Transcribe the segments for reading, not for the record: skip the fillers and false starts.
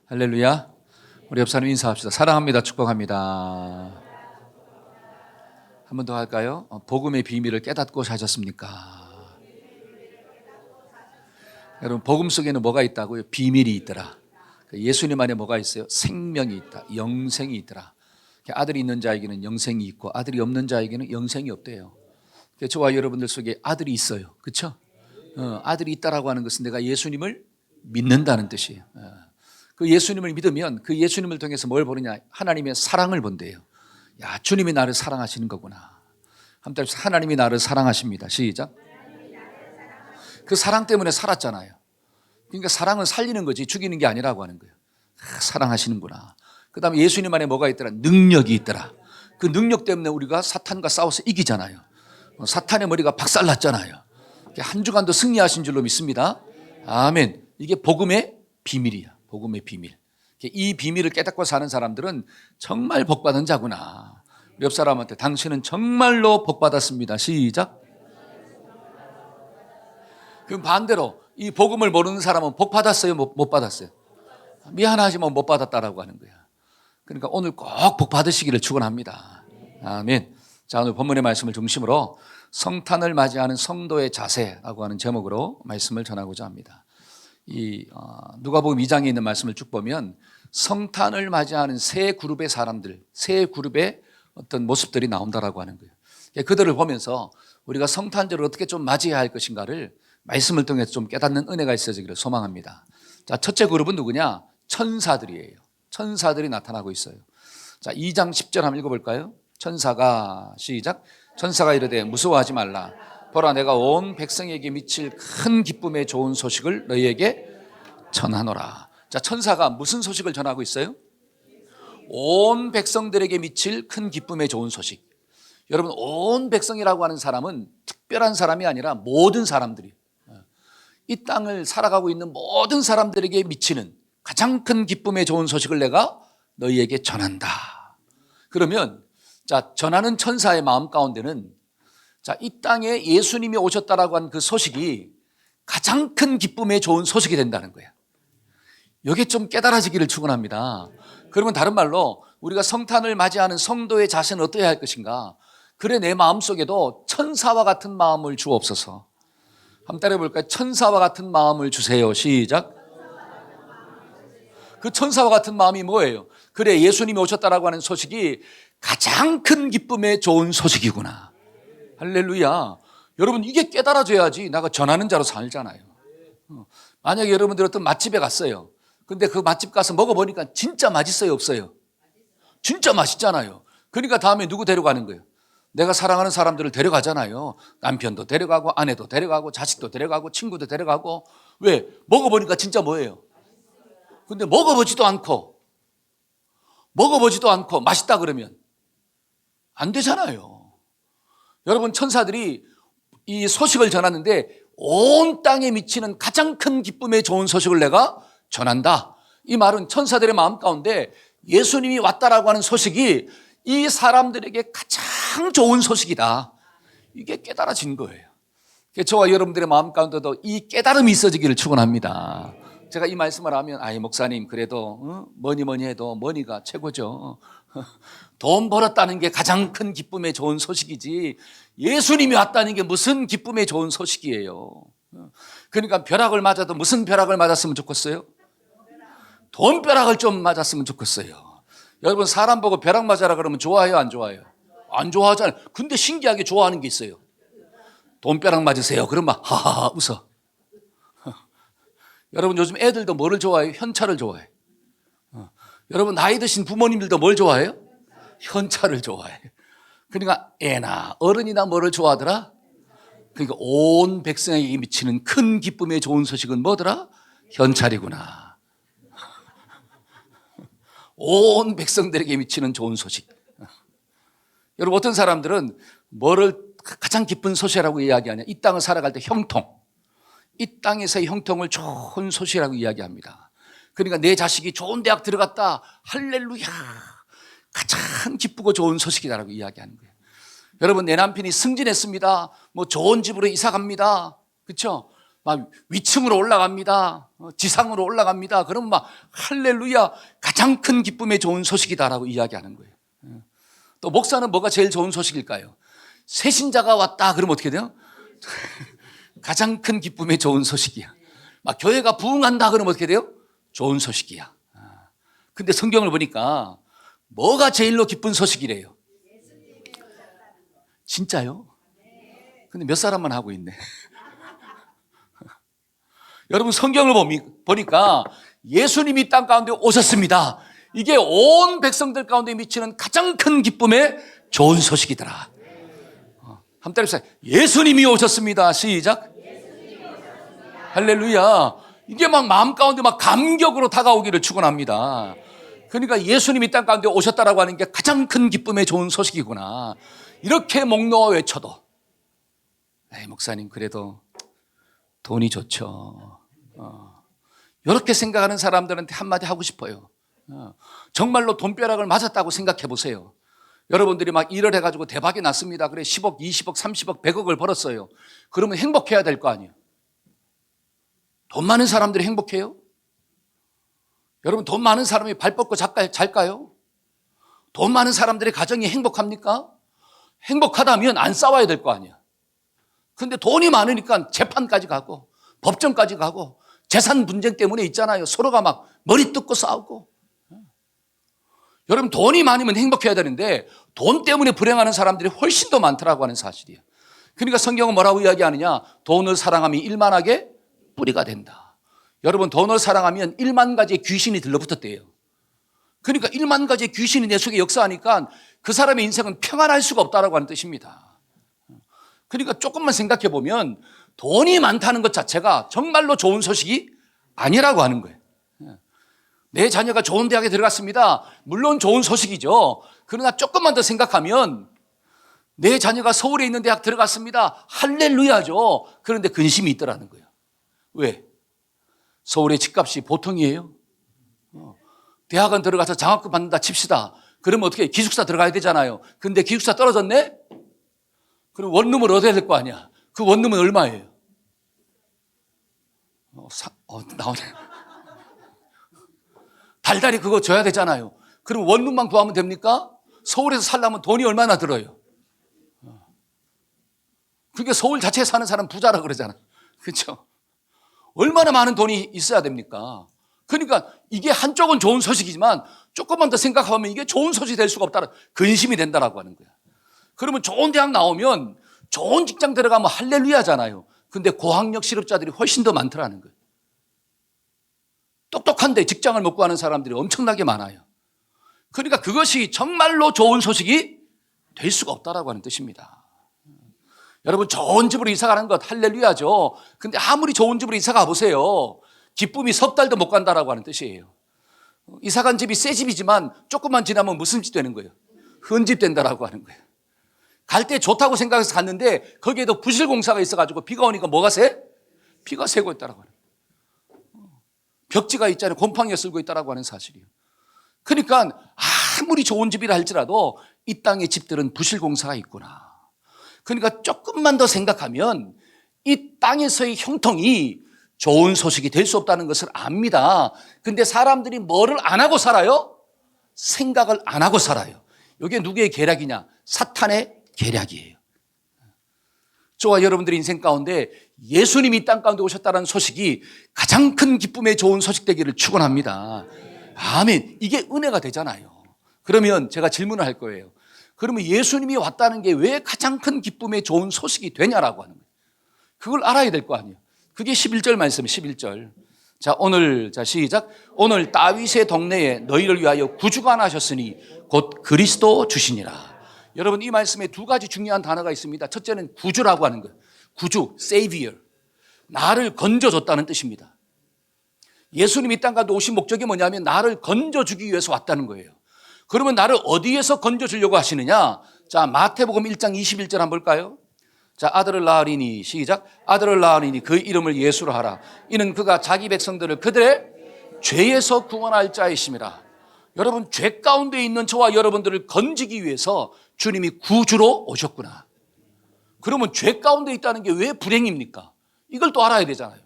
할렐루야. 우리 옆 사람 인사합시다. 사랑합니다. 축복합니다. 한 번 더 할까요? 복음의 비밀을 깨닫고 사셨습니까? 여러분, 복음 속에는 뭐가 있다고요? 비밀이 있더라. 예수님 안에 뭐가 있어요? 생명이 있다. 영생이 있더라. 아들이 있는 자에게는 영생이 있고 아들이 없는 자에게는 영생이 없대요. 저와 여러분들 속에 아들이 있어요. 그렇죠? 아들이 있다라고 하는 것은 내가 예수님을 믿는다는 뜻이에요. 그 예수님을 믿으면 그 예수님을 통해서 뭘 보느냐? 하나님의 사랑을 본대요. 야, 주님이 나를 사랑하시는 거구나. 한번 따라서 하나님이 나를 사랑하십니다. 시작. 그 사랑 때문에 살았잖아요. 그러니까 사랑은 살리는 거지 죽이는 게 아니라고 하는 거예요. 사랑하시는구나. 그 다음에 예수님 안에 뭐가 있더라? 능력이 있더라. 그 능력 때문에 우리가 사탄과 싸워서 이기잖아요. 사탄의 머리가 박살났잖아요. 한 주간도 승리하신 줄로 믿습니다. 아멘. 이게 복음의 비밀이야. 복음의 비밀. 이 비밀을 깨닫고 사는 사람들은 정말 복받은 자구나. 옆 사람한테 당신은 정말로 복받았습니다. 시작. 그럼 반대로 이 복음을 모르는 사람은 복받았어요? 못 받았어요? 미안하지만 못 받았다라고 하는 거야. 그러니까 오늘 꼭 복받으시기를 축원합니다. 아멘. 자, 오늘 본문의 말씀을 중심으로 성탄을 맞이하는 성도의 자세라고 하는 제목으로 말씀을 전하고자 합니다. 누가복음 2장에 있는 말씀을 쭉 보면 성탄을 맞이하는 세 그룹의 사람들, 세 그룹의 어떤 모습들이 나온다라고 하는 거예요. 그들을 보면서 우리가 성탄절을 어떻게 좀 맞이해야 할 것인가를 말씀을 통해서 좀 깨닫는 은혜가 있어지기를 소망합니다. 자, 첫째 그룹은 누구냐? 천사들이에요. 천사들이 나타나고 있어요. 자, 2장 10절 한번 읽어볼까요? 천사가 시작. 천사가 이르되 무서워하지 말라. 보라, 내가 온 백성에게 미칠 큰 기쁨의 좋은 소식을 너희에게 전하노라. 자, 천사가 무슨 소식을 전하고 있어요? 온 백성들에게 미칠 큰 기쁨의 좋은 소식. 여러분, 온 백성이라고 하는 사람은 특별한 사람이 아니라 모든 사람들이, 이 땅을 살아가고 있는 모든 사람들에게 미치는 가장 큰 기쁨의 좋은 소식을 내가 너희에게 전한다. 그러면 자, 전하는 천사의 마음 가운데는 자, 이 땅에 예수님이 오셨다라고 한 그 소식이 가장 큰 기쁨의 좋은 소식이 된다는 거예요. 이게 좀 깨달아지기를 축원합니다. 그러면 다른 말로 우리가 성탄을 맞이하는 성도의 자세는 어떠해야 할 것인가? 그래, 내 마음속에도 천사와 같은 마음을 주옵소서. 한번 따라해 볼까요? 천사와 같은 마음을 주세요. 시작. 그 천사와 같은 마음이 뭐예요? 그래, 예수님이 오셨다라고 하는 소식이 가장 큰 기쁨의 좋은 소식이구나. 할렐루야. 여러분, 이게 깨달아져야지 내가 전하는 자로 살잖아요. 만약에 여러분들 어떤 맛집에 갔어요. 근데 그 맛집 가서 먹어보니까 진짜 맛있어요, 없어요? 진짜 맛있잖아요. 그러니까 다음에 누구 데려가는 거예요? 내가 사랑하는 사람들을 데려가잖아요. 남편도 데려가고 아내도 데려가고 자식도 데려가고 친구도 데려가고. 왜? 먹어보니까 진짜 뭐예요? 근데 먹어보지도 않고 맛있다 그러면 안 되잖아요. 여러분, 천사들이 이 소식을 전하는데 온 땅에 미치는 가장 큰 기쁨의 좋은 소식을 내가 전한다. 이 말은 천사들의 마음 가운데 예수님이 왔다라고 하는 소식이 이 사람들에게 가장 좋은 소식이다. 이게 깨달아진 거예요. 저와 여러분들의 마음 가운데도 이 깨달음이 있어지기를 축원합니다. 제가 이 말씀을 하면 아이 목사님 그래도 뭐니 해도 머니가 최고죠. 돈 벌었다는 게 가장 큰 기쁨의 좋은 소식이지 예수님이 왔다는 게 무슨 기쁨의 좋은 소식이에요. 그러니까 벼락을 맞아도 무슨 벼락을 맞았으면 좋겠어요? 돈벼락을 좀 맞았으면 좋겠어요. 여러분, 사람 보고 벼락 맞아라 그러면 좋아해요, 안 좋아해요? 안 좋아하잖아요. 근데 신기하게 좋아하는 게 있어요. 돈벼락 맞으세요. 그러면 하하하 웃어. 여러분, 요즘 애들도 뭐를 좋아해요? 현찰을 좋아해요. 여러분, 나이 드신 부모님들도 뭘 좋아해요? 현찰을 좋아해요. 그러니까 애나 어른이나 뭐를 좋아하더라? 그러니까 온 백성에게 미치는 큰 기쁨의 좋은 소식은 뭐더라? 현찰이구나. 온 백성들에게 미치는 좋은 소식. 여러분, 어떤 사람들은 뭐를 가장 기쁜 소식이라고 이야기하냐? 이 땅을 살아갈 때 형통. 이 땅에서의 형통을 좋은 소식이라고 이야기합니다. 그러니까 내 자식이 좋은 대학 들어갔다. 할렐루야. 가장 기쁘고 좋은 소식이다라고 이야기하는 거예요. 여러분, 내 남편이 승진했습니다. 뭐 좋은 집으로 이사 갑니다. 그렇죠? 막 위층으로 올라갑니다. 지상으로 올라갑니다. 그러면 막 할렐루야, 가장 큰 기쁨의 좋은 소식이다라고 이야기하는 거예요. 또 목사는 뭐가 제일 좋은 소식일까요? 새신자가 왔다 그러면 어떻게 돼요? 가장 큰 기쁨의 좋은 소식이야. 막 교회가 부흥한다 그러면 어떻게 돼요? 좋은 소식이야. 근데 성경을 보니까 뭐가 제일로 기쁜 소식이래요? 진짜요? 근데 몇 사람만 하고 있네. 여러분 성경을 보니까 예수님이 땅 가운데 오셨습니다. 이게 온 백성들 가운데 미치는 가장 큰 기쁨의 좋은 소식이더라. 한번 따라해보세요. 예수님이 오셨습니다. 시작. 할렐루야. 이게 막 마음 가운데 막 감격으로 다가오기를 축원합니다. 그러니까 예수님이 땅 가운데 오셨다라고 하는 게 가장 큰 기쁨의 좋은 소식이구나. 이렇게 목 놓아 외쳐도, 에이, 목사님 그래도 돈이 좋죠. 이렇게 생각하는 사람들한테 한마디 하고 싶어요. 정말로 돈벼락을 맞았다고 생각해 보세요. 여러분들이 막 일을 해가지고 대박이 났습니다. 그래 10억, 20억, 30억, 100억을 벌었어요. 그러면 행복해야 될 거 아니에요. 돈 많은 사람들이 행복해요? 여러분 돈 많은 사람이 발 뻗고 잘까요? 돈 많은 사람들의 가정이 행복합니까? 행복하다면 안 싸워야 될 거 아니야. 근데 돈이 많으니까 재판까지 가고 법정까지 가고 재산 분쟁 때문에 있잖아요. 서로가 막 머리 뜯고 싸우고. 여러분 돈이 많으면 행복해야 되는데 돈 때문에 불행하는 사람들이 훨씬 더 많더라고 하는 사실이에요. 그러니까 성경은 뭐라고 이야기하느냐? 돈을 사랑함이 일만하게 뿌리가 된다. 여러분 돈을 사랑하면 1만 가지의 귀신이 들러붙었대요. 그러니까 1만 가지의 귀신이 내 속에 역사하니까 그 사람의 인생은 평안할 수가 없다라고 하는 뜻입니다. 그러니까 조금만 생각해 보면 돈이 많다는 것 자체가 정말로 좋은 소식이 아니라고 하는 거예요. 내 자녀가 좋은 대학에 들어갔습니다. 물론 좋은 소식이죠. 그러나 조금만 더 생각하면 내 자녀가 서울에 있는 대학 들어갔습니다. 할렐루야죠. 그런데 근심이 있더라는 거예요. 왜? 서울의 집값이 보통이에요? 대학원 들어가서 장학금 받는다 칩시다. 그러면 어떻게 기숙사 들어가야 되잖아요. 근데 기숙사 떨어졌네? 그럼 원룸을 얻어야 될 거 아니야. 그 원룸은 얼마예요? 나오네. 달달이 그거 줘야 되잖아요. 그럼 원룸만 구하면 됩니까? 서울에서 살려면 돈이 얼마나 들어요? 그게 서울 자체에 사는 사람 부자라 그러잖아. 그렇죠? 얼마나 많은 돈이 있어야 됩니까? 그러니까 이게 한쪽은 좋은 소식이지만 조금만 더 생각하면 이게 좋은 소식이 될 수가 없다. 근심이 된다라고 하는 거야. 그러면 좋은 대학 나오면 좋은 직장 들어가면 할렐루야잖아요. 근데 고학력 실업자들이 훨씬 더 많더라는 거예요. 똑똑한데 직장을 못 구하는 사람들이 엄청나게 많아요. 그러니까 그것이 정말로 좋은 소식이 될 수가 없다라고 하는 뜻입니다. 여러분 좋은 집으로 이사 가는 것 할렐루야죠. 근데 아무리 좋은 집으로 이사 가보세요. 기쁨이 석 달도 못 간다라고 하는 뜻이에요. 이사 간 집이 새 집이지만 조금만 지나면 무슨 집 되는 거예요? 흠집 된다라고 하는 거예요. 갈 때 좋다고 생각해서 갔는데 거기에도 부실공사가 있어가지고 비가 오니까 뭐가 새? 비가 새고 있다라고 하는 거예요. 벽지가 있잖아요. 곰팡이가 쓸고 있다라고 하는 사실이에요. 그러니까 아무리 좋은 집이라 할지라도 이 땅의 집들은 부실공사가 있구나. 그러니까 조금만 더 생각하면 이 땅에서의 형통이 좋은 소식이 될 수 없다는 것을 압니다. 근데 사람들이 뭐를 안 하고 살아요? 생각을 안 하고 살아요. 이게 누구의 계략이냐? 사탄의 계략이에요. 저와 여러분들의 인생 가운데 예수님이 땅 가운데 오셨다는 소식이 가장 큰 기쁨의 좋은 소식 되기를 축원합니다. 아멘. 이게 은혜가 되잖아요. 그러면 제가 질문을 할 거예요. 그러면 예수님이 왔다는 게 왜 가장 큰 기쁨의 좋은 소식이 되냐라고 하는 거예요. 그걸 알아야 될 거 아니에요. 그게 11절 말씀, 11절. 자, 오늘, 자, 시작. 오늘 다윗의 동네에 너희를 위하여 구주가 나셨으니 곧 그리스도 주시니라. 여러분, 이 말씀에 두 가지 중요한 단어가 있습니다. 첫째는 구주라고 하는 거예요. 구주, Savior. 나를 건져줬다는 뜻입니다. 예수님이 땅 가운데 오신 목적이 뭐냐면 나를 건져주기 위해서 왔다는 거예요. 그러면 나를 어디에서 건져주려고 하시느냐? 자, 마태복음 1장 21절 한번 볼까요? 자, 아들을 낳으리니, 시작. 아들을 낳으리니 그 이름을 예수로 하라. 이는 그가 자기 백성들을 그들의 죄에서 구원할 자이심이라. 여러분, 죄 가운데 있는 저와 여러분들을 건지기 위해서 주님이 구주로 오셨구나. 그러면 죄 가운데 있다는 게 왜 불행입니까? 이걸 또 알아야 되잖아요.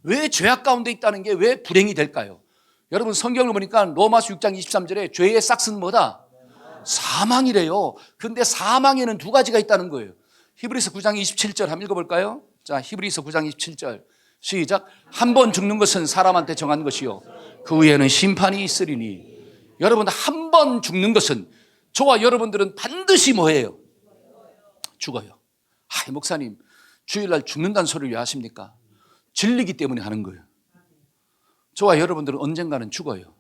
왜 죄악 가운데 있다는 게 왜 불행이 될까요? 여러분 성경을 보니까 로마서 6장 23절에 죄의 싹은 뭐다? 사망이래요. 그런데 사망에는 두 가지가 있다는 거예요. 히브리서 9장 27절 한번 읽어볼까요? 자, 히브리서 9장 27절 시작. 한 번 죽는 것은 사람한테 정한 것이요 그 후에는 심판이 있으리니. 여러분 한 번 죽는 것은 저와 여러분들은 반드시 뭐예요? 죽어요. 목사님 주일날 죽는다는 소리를 왜 하십니까? 진리기 때문에 하는 거예요. 저와 여러분들은 언젠가는 죽어요.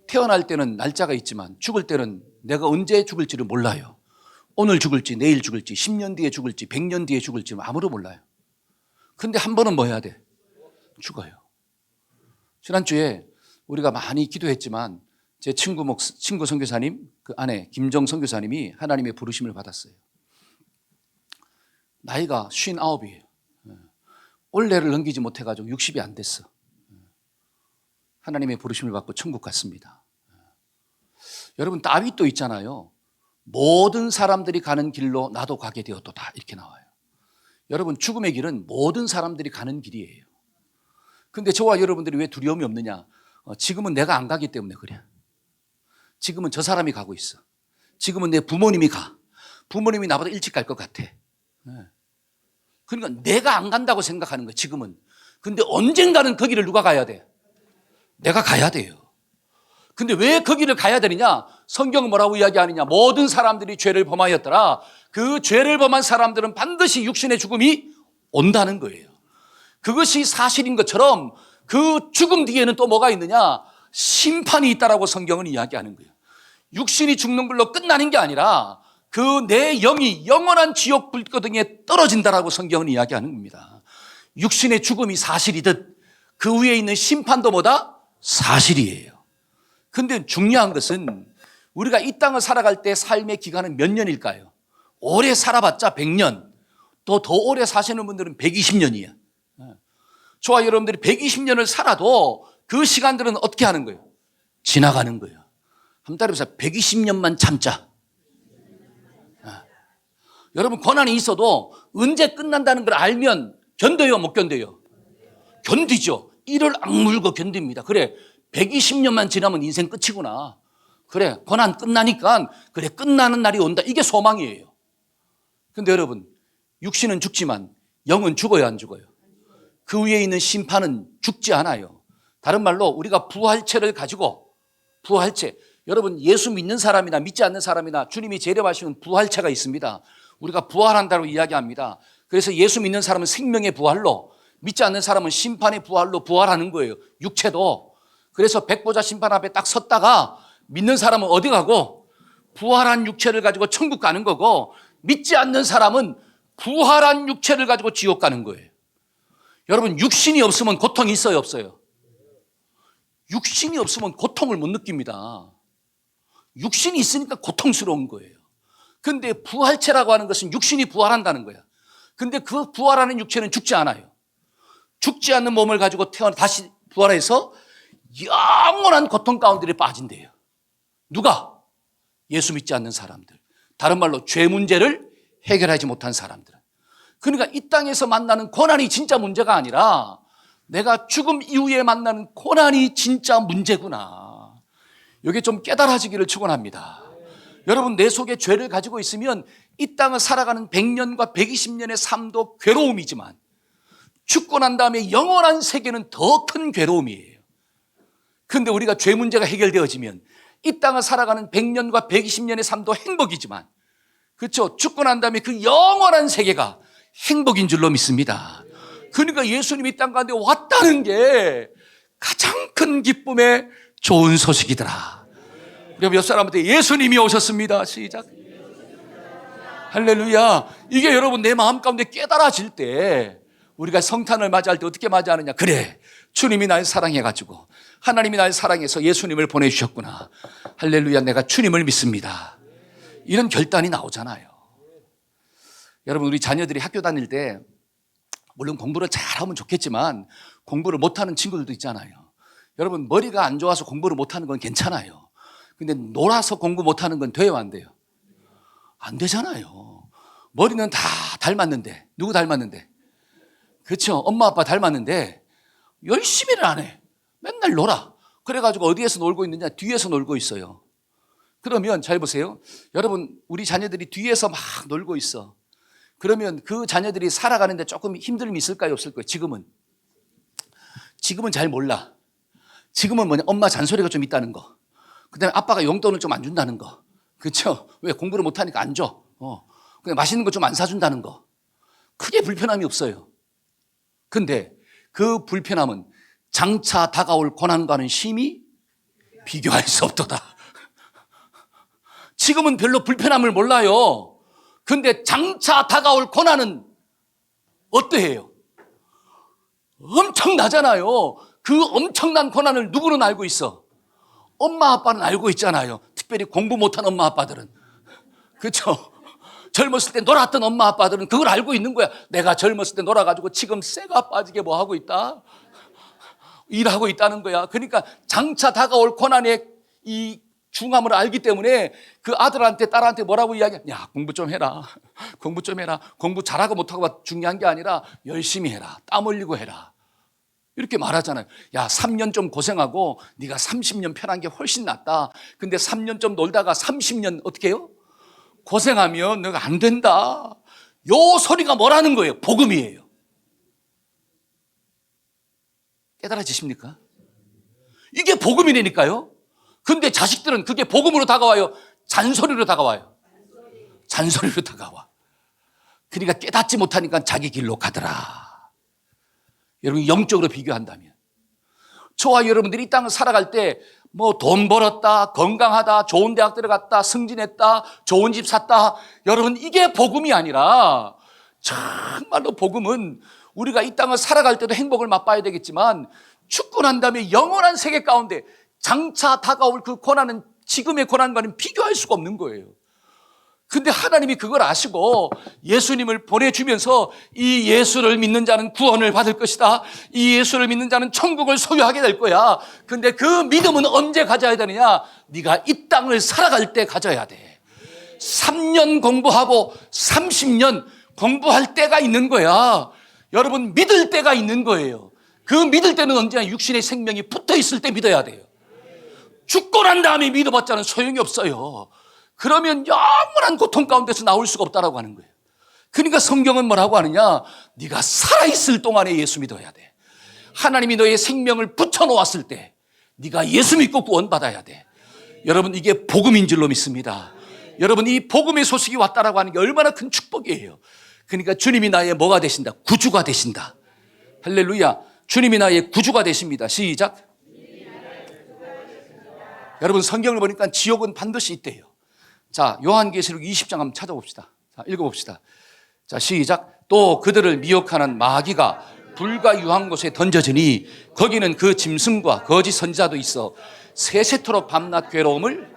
태어날 때는 날짜가 있지만 죽을 때는 내가 언제 죽을지를 몰라요. 오늘 죽을지 내일 죽을지 10년 뒤에 죽을지 100년 뒤에 죽을지 아무도 몰라요. 근데 한 번은 뭐 해야 돼? 죽어요. 지난주에 우리가 많이 기도했지만 제 친구 선교사님 그 아내 김정 선교사님이 하나님의 부르심을 받았어요. 나이가 59이에요. 올해를 넘기지 못해가지고 60이 안 됐어. 하나님의 부르심을 받고 천국 갔습니다. 여러분 다윗도 있잖아요. 모든 사람들이 가는 길로 나도 가게 되었도다 이렇게 나와요. 여러분 죽음의 길은 모든 사람들이 가는 길이에요. 근데 저와 여러분들이 왜 두려움이 없느냐? 지금은 내가 안 가기 때문에 그래. 지금은 저 사람이 가고 있어. 지금은 내 부모님이 가. 부모님이 나보다 일찍 갈 것 같아. 그러니까 내가 안 간다고 생각하는 거야 지금은. 근데 언젠가는 거기를 누가 가야 돼? 내가 가야 돼요. 근데 왜 거기를 가야 되느냐? 성경은 뭐라고 이야기하느냐? 모든 사람들이 죄를 범하였더라. 그 죄를 범한 사람들은 반드시 육신의 죽음이 온다는 거예요. 그것이 사실인 것처럼 그 죽음 뒤에는 또 뭐가 있느냐? 심판이 있다라고 성경은 이야기하는 거예요. 육신이 죽는 걸로 끝나는 게 아니라 그 내 영이 영원한 지옥 불거등에 떨어진다라고 성경은 이야기하는 겁니다. 육신의 죽음이 사실이듯 그 위에 있는 심판도 뭐다? 사실이에요. 근데 중요한 것은 우리가 이 땅을 살아갈 때 삶의 기간은 몇 년일까요? 오래 살아봤자 100년, 또 더 오래 사시는 분들은 120년이야. 저와 여러분들이 120년을 살아도 그 시간들은 어떻게 하는 거예요? 지나가는 거예요. 한번 따라해보세요. 120년만 참자. 여러분 고난이 있어도 언제 끝난다는 걸 알면 견뎌요, 못 견뎌요? 견디죠. 이를 악물고 견딥니다. 그래, 120년만 지나면 인생 끝이구나. 그래, 고난 끝나니까 그래, 끝나는 날이 온다. 이게 소망이에요. 근데 여러분, 육신은 죽지만 영은 죽어요, 안 죽어요? 그 위에 있는 심판은 죽지 않아요. 다른 말로 우리가 부활체를 가지고, 부활체, 여러분 예수 믿는 사람이나 믿지 않는 사람이나 주님이 재림하시는 부활체가 있습니다. 우리가 부활한다고 이야기합니다. 그래서 예수 믿는 사람은 생명의 부활로, 믿지 않는 사람은 심판의 부활로 부활하는 거예요. 육체도. 그래서 백보자 심판 앞에 딱 섰다가 믿는 사람은 어디 가고 부활한 육체를 가지고 천국 가는 거고, 믿지 않는 사람은 부활한 육체를 가지고 지옥 가는 거예요. 여러분 육신이 없으면 고통이 있어요, 없어요? 육신이 없으면 고통을 못 느낍니다. 육신이 있으니까 고통스러운 거예요. 근데 부활체라고 하는 것은 육신이 부활한다는 거야. 근데 그 부활하는 육체는 죽지 않아요. 죽지 않는 몸을 가지고 태어나 다시 부활해서 영원한 고통 가운데 빠진대요. 누가? 예수 믿지 않는 사람들. 다른 말로 죄 문제를 해결하지 못한 사람들. 그러니까 이 땅에서 만나는 고난이 진짜 문제가 아니라 내가 죽음 이후에 만나는 고난이 진짜 문제구나. 이게 좀 깨달아지기를 축원합니다. 여러분 내 속에 죄를 가지고 있으면 이 땅을 살아가는 100년과 120년의 삶도 괴로움이지만 죽고 난 다음에 영원한 세계는 더 큰 괴로움이에요. 그런데 우리가 죄 문제가 해결되어지면 이 땅을 살아가는 100년과 120년의 삶도 행복이지만, 그렇죠? 죽고 난 다음에 그 영원한 세계가 행복인 줄로 믿습니다. 그러니까 예수님이 이 땅 가운데 왔다는 게 가장 큰 기쁨의 좋은 소식이더라. 우리 옆 사람한테 예수님이 오셨습니다. 시작. 할렐루야. 이게 여러분 내 마음 가운데 깨달아질 때 우리가 성탄을 맞이할 때 어떻게 맞이하느냐. 그래, 주님이 날 사랑해가지고 하나님이 날 사랑해서 예수님을 보내주셨구나. 할렐루야, 내가 주님을 믿습니다. 이런 결단이 나오잖아요. 여러분 우리 자녀들이 학교 다닐 때 물론 공부를 잘하면 좋겠지만 공부를 못하는 친구들도 있잖아요. 여러분 머리가 안 좋아서 공부를 못하는 건 괜찮아요. 근데 놀아서 공부 못하는 건 돼요, 안 돼요? 안 되잖아요. 머리는 다 닮았는데, 누구 닮았는데? 그렇죠. 엄마 아빠 닮았는데 열심히를 안 해. 맨날 놀아. 그래가지고 어디에서 놀고 있느냐? 뒤에서 놀고 있어요. 그러면 잘 보세요. 여러분, 우리 자녀들이 뒤에서 막 놀고 있어. 그러면 그 자녀들이 살아가는데 조금 힘듦이 있을까요? 없을까요? 지금은 잘 몰라. 지금은 뭐냐? 엄마 잔소리가 좀 있다는 거. 그 다음에 아빠가 용돈을 좀 안 준다는 거. 그렇죠? 왜? 공부를 못하니까 안 줘. 그냥 맛있는 거 좀 안 사준다는 거. 크게 불편함이 없어요. 근데 그 불편함은 장차 다가올 고난과는 심히 비교할 수 없도다. 지금은 별로 불편함을 몰라요. 근데 장차 다가올 고난은 어떠해요? 엄청나잖아요. 그 엄청난 고난을 누구는 알고 있어? 엄마 아빠는 알고 있잖아요. 특별히 공부 못한 엄마 아빠들은. 그렇죠? 젊었을 때 놀았던 엄마 아빠들은 그걸 알고 있는 거야. 내가 젊었을 때 놀아가지고 지금 쇠가 빠지게 뭐 하고 있다? 일하고 있다는 거야. 그러니까 장차 다가올 고난의 이 중함을 알기 때문에 그 아들한테 딸한테 뭐라고 이야기해? 야, 공부 좀 해라. 공부 좀 해라. 공부 잘하고 못하고가 중요한 게 아니라 열심히 해라. 땀 흘리고 해라. 이렇게 말하잖아요. 야, 3년 좀 고생하고 네가 30년 편한 게 훨씬 낫다. 근데 3년 좀 놀다가 30년 어떻게 해요? 고생하면 너가 안 된다. 요 소리가 뭐라는 거예요? 복음이에요. 깨달아지십니까? 이게 복음이라니까요. 근데 자식들은 그게 복음으로 다가와요? 잔소리로 다가와요? 잔소리로 다가와. 그러니까 깨닫지 못하니까 자기 길로 가더라. 여러분, 영적으로 비교한다면 저와 여러분들이 이 땅을 살아갈 때 뭐 돈 벌었다, 건강하다, 좋은 대학 들어갔다, 승진했다, 좋은 집 샀다. 여러분, 이게 복음이 아니라 정말로 복음은 우리가 이 땅을 살아갈 때도 행복을 맛봐야 되겠지만 죽고 난 다음에 영원한 세계 가운데 장차 다가올 그 고난은 지금의 고난과는 비교할 수가 없는 거예요. 근데 하나님이 그걸 아시고 예수님을 보내주면서 이 예수를 믿는 자는 구원을 받을 것이다. 이 예수를 믿는 자는 천국을 소유하게 될 거야. 근데 그 믿음은 언제 가져야 되느냐? 네가 이 땅을 살아갈 때 가져야 돼. 3년 공부하고 30년 공부할 때가 있는 거야. 여러분, 믿을 때가 있는 거예요. 그 믿을 때는 언제나 육신의 생명이 붙어 있을 때 믿어야 돼요. 죽고 난 다음에 믿어봤자는 소용이 없어요. 그러면 영원한 고통 가운데서 나올 수가 없다라고 하는 거예요. 그러니까 성경은 뭐라고 하느냐? 네가 살아있을 동안에 예수 믿어야 돼. 하나님이 너의 생명을 붙여놓았을 때 네가 예수 믿고 구원받아야 돼. 여러분, 이게 복음인 줄로 믿습니다. 여러분, 이 복음의 소식이 왔다라고 하는 게 얼마나 큰 축복이에요. 그러니까 주님이 나의 뭐가 되신다? 구주가 되신다. 할렐루야. 주님이 나의 구주가 되십니다. 시작. 여러분, 성경을 보니까 지옥은 반드시 있대요. 자, 요한계시록 20장 한번 찾아봅시다. 자, 읽어봅시다. 자, 시작. 또 그들을 미혹하는 마귀가 불과 유한 곳에 던져지니 거기는 그 짐승과 거짓 선지자도 있어 세세토록 밤낮 괴로움을.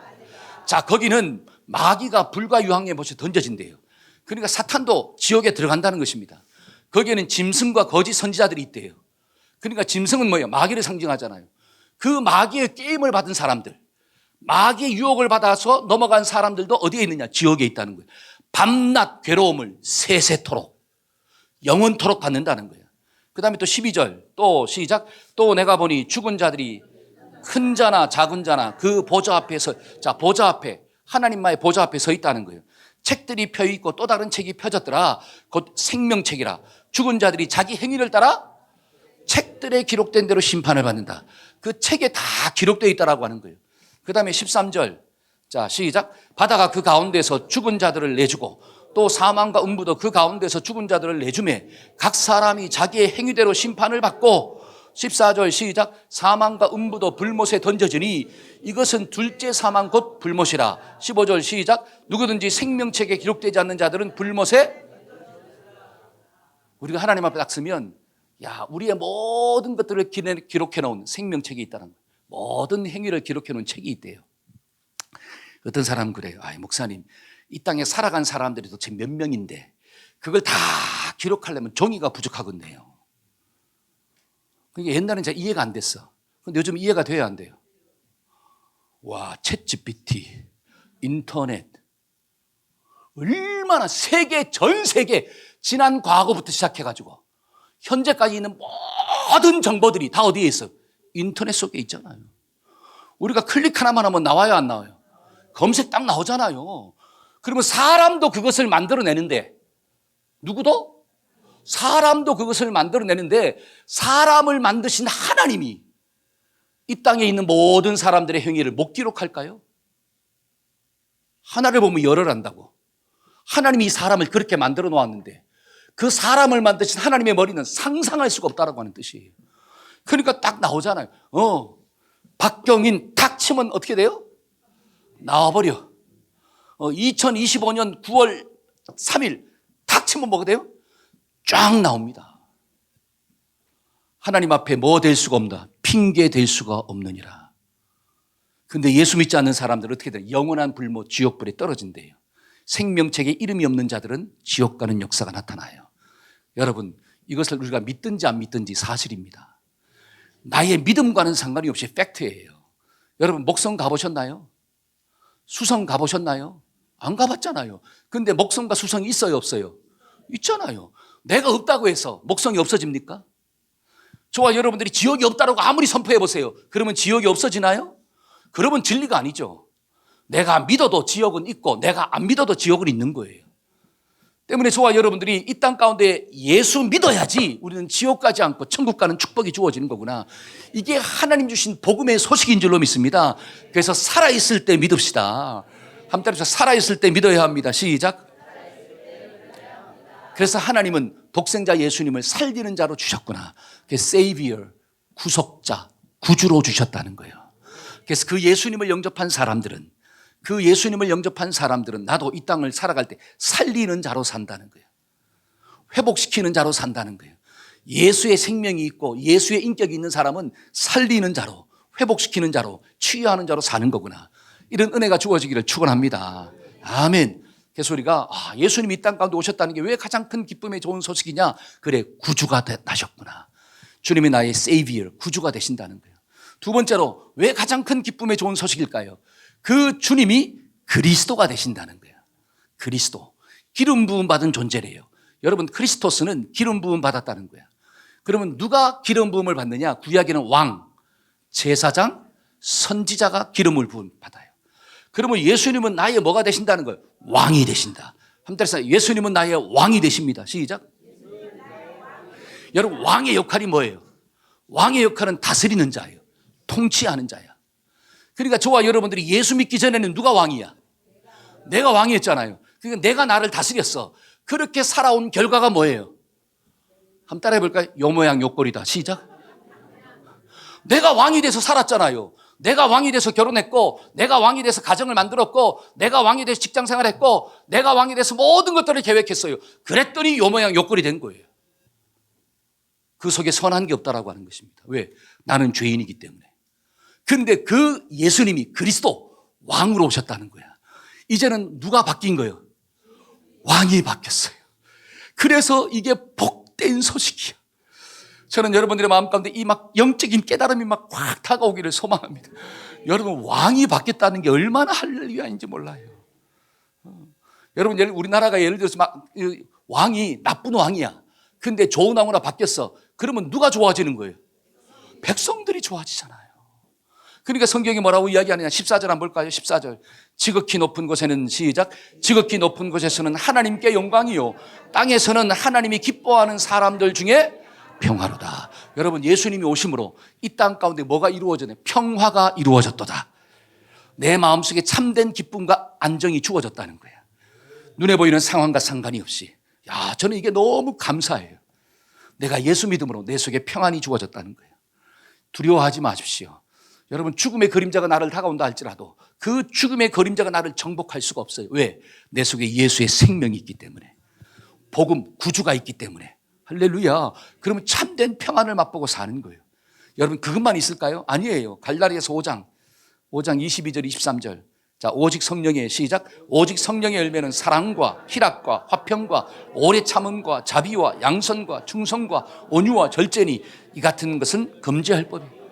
자, 거기는 마귀가 불과 유황의 곳에 던져진대요. 그러니까 사탄도 지옥에 들어간다는 것입니다. 거기에는 짐승과 거짓 선지자들이 있대요. 그러니까 짐승은 뭐예요? 마귀를 상징하잖아요. 그 마귀의 게임을 받은 사람들, 마귀의 유혹을 받아서 넘어간 사람들도 어디에 있느냐? 지옥에 있다는 거예요. 밤낮 괴로움을 세세토록, 영원토록 받는다는 거예요. 그 다음에 또 12절, 또 시작. 또 내가 보니 죽은 자들이 큰 자나 작은 자나 그 보좌 앞에서, 자, 보좌 앞에, 하나님만의 보좌 앞에 서 있다는 거예요. 책들이 펴 있고 또 다른 책이 펴졌더라. 곧 생명책이라. 죽은 자들이 자기 행위를 따라 책들에 기록된 대로 심판을 받는다. 그 책에 다 기록되어 있다라고 하는 거예요. 그 다음에 13절. 자, 시작. 바다가 그 가운데서 죽은 자들을 내주고 또 사망과 음부도 그 가운데서 죽은 자들을 내주매 각 사람이 자기의 행위대로 심판을 받고. 14절 시작. 사망과 음부도 불못에 던져지니 이것은 둘째 사망 곧 불못이라. 15절 시작. 누구든지 생명책에 기록되지 않는 자들은 불못에. 우리가 하나님 앞에 딱 서면 야, 우리의 모든 것들을 기록해 놓은 생명책이 있다는 거예요. 모든 행위를 기록해 놓은 책이 있대요. 어떤 사람은 그래요. 아이, 목사님, 이 땅에 살아간 사람들이 도대체 몇 명인데 그걸 다 기록하려면 종이가 부족하겠네요. 그게 옛날에는 잘 이해가 안 됐어. 근데 요즘 이해가 돼야 안 돼요. 와, 챗GPT, 인터넷, 얼마나 세계, 전 세계, 지난 과거부터 시작해가지고 현재까지 있는 모든 정보들이 다 어디에 있어요? 인터넷 속에 있잖아요. 우리가 클릭 하나만 하면 나와요, 안 나와요? 검색 딱 나오잖아요. 그러면 사람도 그것을 만들어내는데, 누구도? 사람도 그것을 만들어내는데, 사람을 만드신 하나님이 이 땅에 있는 모든 사람들의 행위를 못 기록할까요? 하나를 보면 열을 안다고. 하나님이 이 사람을 그렇게 만들어 놓았는데 그 사람을 만드신 하나님의 머리는 상상할 수가 없다라고 하는 뜻이에요. 그러니까 딱 나오잖아요. 박경인 탁 치면 어떻게 돼요? 나와버려. 2025년 9월 3일 탁 치면 뭐가 돼요? 쫙 나옵니다. 하나님 앞에 뭐 될 수가 없다. 핑계 될 수가 없느니라. 근데 예수 믿지 않는 사람들은 어떻게 돼요? 영원한 불모 지옥불에 떨어진대요. 생명책에 이름이 없는 자들은 지옥 가는 역사가 나타나요. 여러분, 이것을 우리가 믿든지 안 믿든지 사실입니다. 나의 믿음과는 상관이 없이 팩트예요. 여러분, 목성 가보셨나요? 수성 가보셨나요? 안 가봤잖아요. 근데 목성과 수성이 있어요, 없어요? 있잖아요. 내가 없다고 해서 목성이 없어집니까? 저와 여러분들이 지옥이 없다고 아무리 선포해 보세요. 그러면 지옥이 없어지나요? 그러면 진리가 아니죠. 내가 믿어도 지옥은 있고 내가 안 믿어도 지옥은 있는 거예요. 때문에 저와 여러분들이 이 땅 가운데 예수 믿어야지 우리는 지옥 가지 않고 천국 가는 축복이 주어지는 거구나. 이게 하나님 주신 복음의 소식인 줄로 믿습니다. 그래서 살아있을 때 믿읍시다. 한번 따라서 살아있을 때 믿어야 합니다. 시작. 그래서 하나님은 독생자 예수님을 살리는 자로 주셨구나. 그래서 Savior, 구속자, 구주로 주셨다는 거예요. 그래서 그 예수님을 영접한 사람들은 나도 이 땅을 살아갈 때 살리는 자로 산다는 거예요. 회복시키는 자로 산다는 거예요. 예수의 생명이 있고 예수의 인격이 있는 사람은 살리는 자로, 회복시키는 자로, 치유하는 자로 사는 거구나. 이런 은혜가 주어지기를 축원합니다. 아멘. 그래서 우리가 예수님이 이 땅 가운데 오셨다는 게 왜 가장 큰 기쁨의 좋은 소식이냐? 그래, 구주가 나셨구나. 주님이 나의 Savior, 구주가 되신다는 거예요. 두 번째로 왜 가장 큰 기쁨의 좋은 소식일까요? 그 주님이 그리스도가 되신다는 거예요. 그리스도. 기름 부음 받은 존재래요. 여러분, 크리스토스는 기름 부음 받았다는 거야. 그러면 누가 기름 부음을 받느냐? 구약에는 왕, 제사장, 선지자가 기름을 부음 받아요. 그러면 예수님은 나의 뭐가 되신다는 거예요? 왕이 되신다. 한번 따라서 예수님은 나의 왕이 되십니다. 시작. 여러분, 왕의 역할이 뭐예요? 왕의 역할은 다스리는 자예요. 통치하는 자야. 그러니까 저와 여러분들이 예수 믿기 전에는 누가 왕이야? 내가 왕이었잖아요. 그러니까 내가 나를 다스렸어. 그렇게 살아온 결과가 뭐예요? 한번 따라해 볼까요? 요 모양 요 꼴이다. 시작. 내가 왕이 돼서 살았잖아요. 내가 왕이 돼서 결혼했고, 내가 왕이 돼서 가정을 만들었고, 내가 왕이 돼서 직장 생활했고, 내가 왕이 돼서 모든 것들을 계획했어요. 그랬더니 요 모양 요 꼴이 된 거예요. 그 속에 선한 게 없다라고 하는 것입니다. 왜? 나는 죄인이기 때문에. 근데 그 예수님이 그리스도 왕으로 오셨다는 거야. 이제는 누가 바뀐 거예요? 왕이 바뀌었어요. 그래서 이게 복된 소식이야. 저는 여러분들의 마음 가운데 이 막 영적인 깨달음이 막 확 다가오기를 소망합니다. 여러분, 왕이 바뀌었다는 게 얼마나 할렐루야인지 몰라요. 여러분, 우리나라가 예를 들어서 막 왕이 나쁜 왕이야. 근데 좋은 왕으로 바뀌었어. 그러면 누가 좋아지는 거예요? 백성들이 좋아지잖아요. 그러니까 성경이 뭐라고 이야기하느냐? 14절 한번 볼까요? 14절. 지극히 높은 곳에는 시작. 지극히 높은 곳에서는 하나님께 영광이요, 땅에서는 하나님이 기뻐하는 사람들 중에 평화로다. 여러분, 예수님이 오심으로 이 땅 가운데 뭐가 이루어졌냐? 평화가 이루어졌도다. 내 마음속에 참된 기쁨과 안정이 주어졌다는 거야. 눈에 보이는 상황과 상관이 없이. 야, 저는 이게 너무 감사해요. 내가 예수 믿음으로 내 속에 평안이 주어졌다는 거예요. 두려워하지 마십시오. 여러분, 죽음의 그림자가 나를 다가온다 할지라도 그 죽음의 그림자가 나를 정복할 수가 없어요. 왜? 내 속에 예수의 생명이 있기 때문에, 복음, 구주가 있기 때문에. 할렐루야. 그러면 참된 평안을 맛보고 사는 거예요. 여러분, 그것만 있을까요? 아니에요. 갈라디아서 5장 22절 23절. 자, 오직 성령의 시작. 오직 성령의 열매는 사랑과 희락과 화평과 오래 참음과 자비와 양선과 충성과 온유와 절제니 이 같은 것은 금지할 법이에요.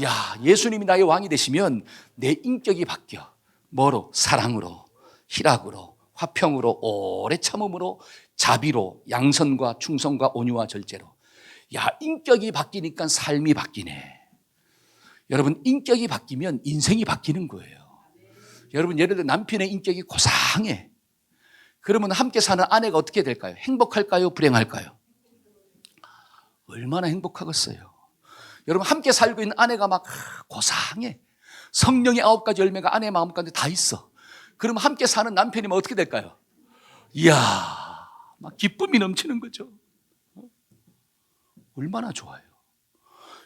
야, 예수님이 나의 왕이 되시면 내 인격이 바뀌어. 뭐로? 사랑으로, 희락으로, 화평으로, 오래 참음으로, 자비로, 양선과 충성과 온유와 절제로. 야, 인격이 바뀌니까 삶이 바뀌네. 여러분, 인격이 바뀌면 인생이 바뀌는 거예요. 여러분, 예를 들어 남편의 인격이 고상해. 그러면 함께 사는 아내가 어떻게 될까요? 행복할까요? 불행할까요? 얼마나 행복하겠어요. 여러분, 함께 살고 있는 아내가 막 고상해. 성령의 9가지 열매가 아내의 마음 가운데 다 있어. 그러면 함께 사는 남편이면 어떻게 될까요? 이야, 막 기쁨이 넘치는 거죠. 얼마나 좋아요.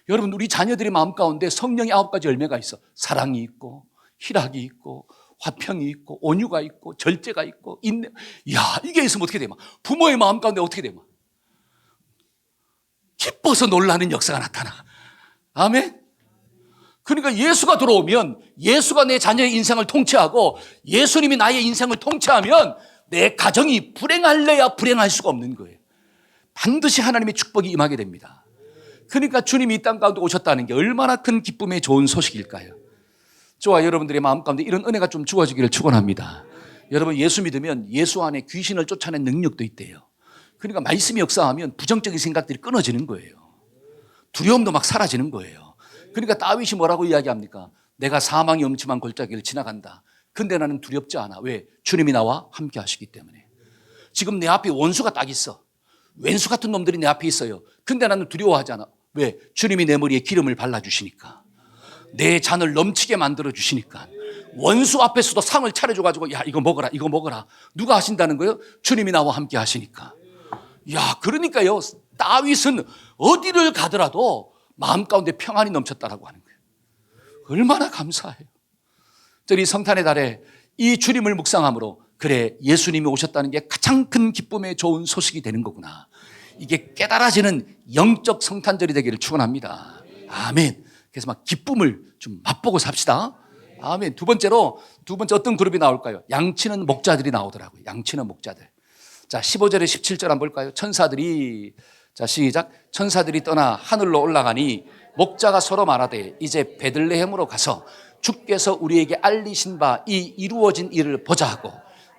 여러분, 우리 자녀들의 마음 가운데 성령의 9가지 열매가 있어. 사랑이 있고, 희락이 있고, 화평이 있고, 온유가 있고, 절제가 있고, 인내. 이야, 이게 있으면 어떻게 돼? 부모의 마음 가운데 어떻게 돼? 기뻐서 놀라는 역사가 나타나. 아멘? 그러니까 예수가 들어오면, 예수가 내 자녀의 인생을 통치하고 예수님이 나의 인생을 통치하면 내 가정이 불행할래야 불행할 수가 없는 거예요. 반드시 하나님의 축복이 임하게 됩니다. 그러니까 주님이 이 땅 가운데 오셨다는 게 얼마나 큰 기쁨의 좋은 소식일까요? 저와 여러분들의 마음 가운데 이런 은혜가 좀 주어지기를 축원합니다. 여러분, 예수 믿으면 예수 안에 귀신을 쫓아낸 능력도 있대요. 그러니까 말씀이 역사하면 부정적인 생각들이 끊어지는 거예요. 두려움도 막 사라지는 거예요. 그러니까 다윗이 뭐라고 이야기합니까? 내가 사망의 음침한 골짜기를 지나간다. 근데 나는 두렵지 않아. 왜? 주님이 나와 함께 하시기 때문에. 지금 내 앞에 원수가 딱 있어. 왼수 같은 놈들이 내 앞에 있어요. 근데 나는 두려워하지 않아. 왜? 주님이 내 머리에 기름을 발라주시니까. 내 잔을 넘치게 만들어주시니까. 원수 앞에서도 상을 차려줘가지고 야, 이거 먹어라, 이거 먹어라. 누가 하신다는 거예요? 주님이 나와 함께 하시니까. 야, 그러니까요, 다윗은 어디를 가더라도 마음 가운데 평안이 넘쳤다라고 하는 거예요. 얼마나 감사해요. 저희 성탄의 달에 이 주님을 묵상함으로 그래, 예수님이 오셨다는 게 가장 큰 기쁨의 좋은 소식이 되는 거구나. 이게 깨달아지는 영적 성탄절이 되기를 축원합니다. 아멘. 그래서 막 기쁨을 좀 맛보고 삽시다. 아멘. 두 번째 어떤 그룹이 나올까요? 양치는 목자들이 나오더라고요. 양치는 목자들. 자, 15절에 17절 한번 볼까요? 천사들이, 자, 시작. 천사들이 떠나 하늘로 올라가니 목자가 서로 말하되 이제 베들레헴으로 가서 주께서 우리에게 알리신 바 이 이루어진 일을 보자 하고